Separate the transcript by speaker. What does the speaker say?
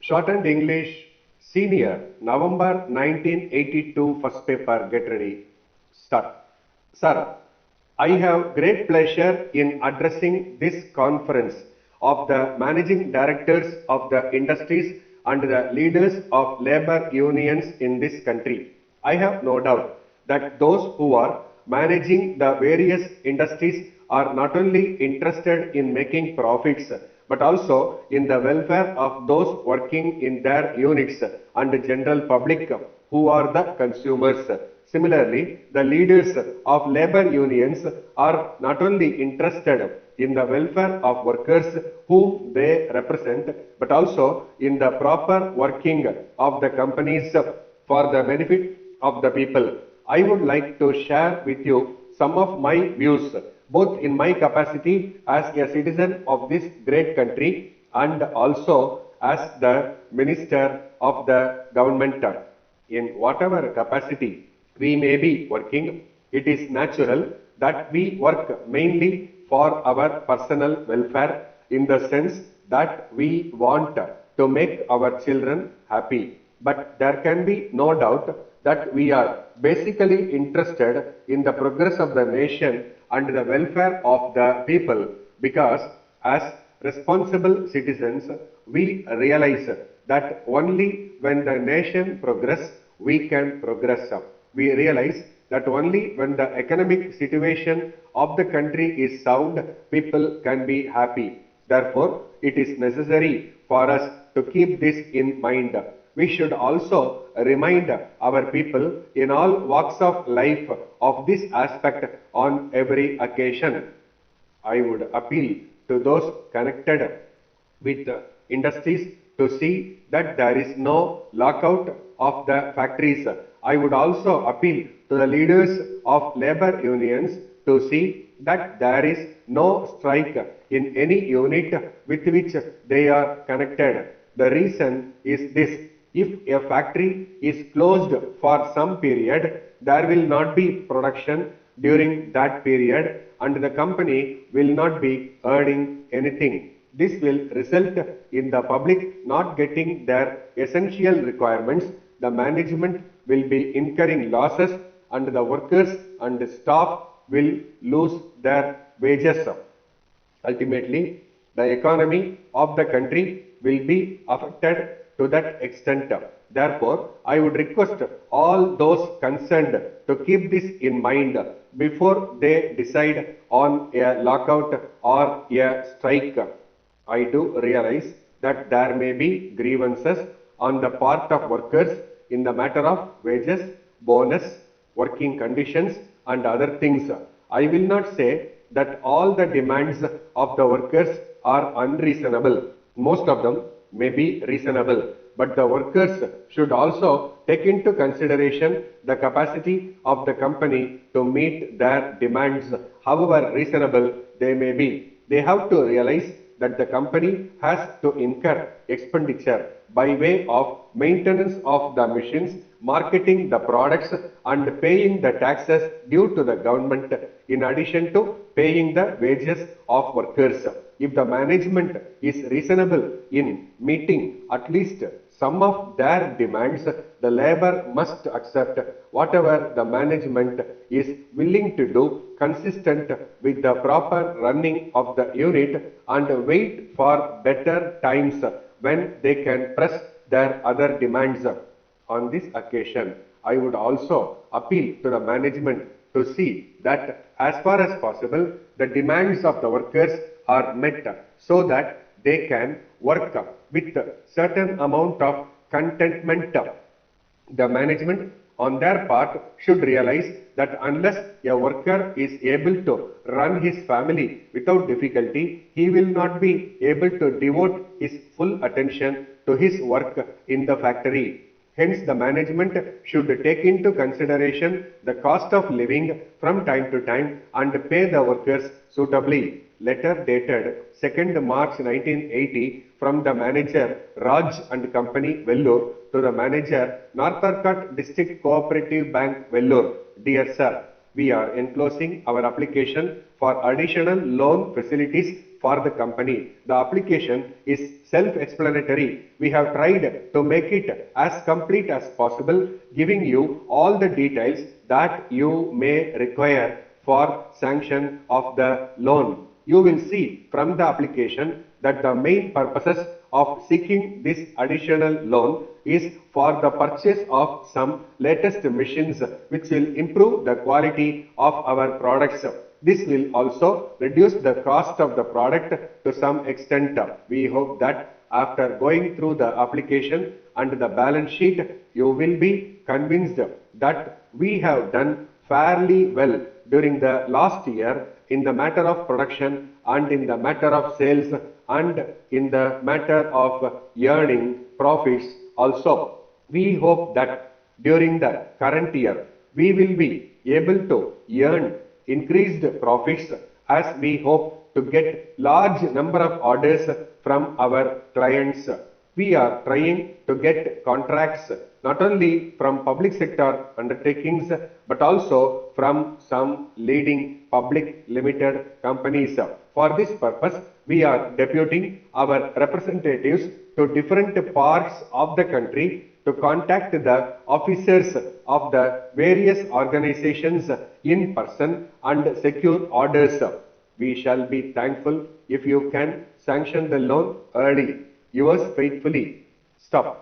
Speaker 1: Shorthand English Senior, November 1982, first paper, get ready, start. Sir, I have great pleasure in addressing this conference of the managing directors of the industries and the leaders of labor unions in this country. I have no doubt that those who are managing the various industries are not only interested in making profits but also in the welfare of those working in their units and the general public who are the consumers. Similarly, the leaders of labor unions are not only interested in the welfare of workers whom they represent, but also in the proper working of the companies for the benefit of the people. I would like to share with you some of my views, both in my capacity as a citizen of this great country and also as the minister of the government. In whatever capacity we may be working, it is natural that we work mainly for our personal welfare in the sense that we want to make our children happy. But there can be no doubt that we are basically interested in the progress of the nation and the welfare of the people because as responsible citizens we realize that only when the nation progress we can progress. We realize that only when the economic situation of the country is sound, people can be happy. Therefore, it is necessary for us to keep this in mind. We should also remind our people in all walks of life of this aspect on every occasion. I would appeal to those connected with industries to see that there is no lockout of the factories. I would also appeal to the leaders of labor unions to see that there is no strike in any unit with which they are connected. The reason is this: if a factory is closed for some period, there will not be production during that period and the company will not be earning anything. This will result in the public not getting their essential requirements. The management will be incurring losses and the workers and the staff will lose their wages. Ultimately, the economy of the country will be affected to that extent. Therefore, I would request all those concerned to keep this in mind before they decide on a lockout or a strike. I do realize that there may be grievances on the part of workers in the matter of wages, bonus, working conditions and other things. I will not say that all the demands of the workers are unreasonable. Most of them may be reasonable, but the workers should also take into consideration the capacity of the company to meet their demands, however reasonable they may be. They have to realize that the company has to incur expenditure by way of maintenance of the machines, marketing the products and paying the taxes due to the government in addition to paying the wages of workers. If the management is reasonable in meeting at least some of their demands, the labor must accept whatever the management is willing to do consistent with the proper running of the unit and wait for better times when they can press their other demands. On this occasion, I would also appeal to the management to see that as far as possible, the demands of the workers are met so that they can work with certain amount of contentment. The management on their part should realize that unless a worker is able to run his family without difficulty, he will not be able to devote his full attention to his work in the factory. Hence, the management should take into consideration the cost of living from time to time and pay the workers suitably. Letter dated 2nd March 1980 from the manager Raj and Company, Vellore, to the manager Northern District Cooperative Bank, Vellore. Dear Sir, we are enclosing our application for additional loan facilities for the company. The application is self-explanatory. We have tried to make it as complete as possible, giving you all the details that you may require for sanction of the loan. You will see from the application that the main purposes of seeking this additional loan is for the purchase of some latest machines which will improve the quality of our products. This will also reduce the cost of the product to some extent. We hope that after going through the application and the balance sheet, you will be convinced that we have done fairly well during the last year in the matter of production and in the matter of sales and in the matter of earning profits also. We hope that during the current year we will be able to earn increased profits as we hope to get large number of orders from our clients. We are trying to get contracts not only from public sector undertakings but also from some leading public limited companies. For this purpose, we are deputing our representatives to different parts of the country to contact the officers of the various organizations in person and secure orders. We shall be thankful if you can sanction the loan early. Yours faithfully. Stop.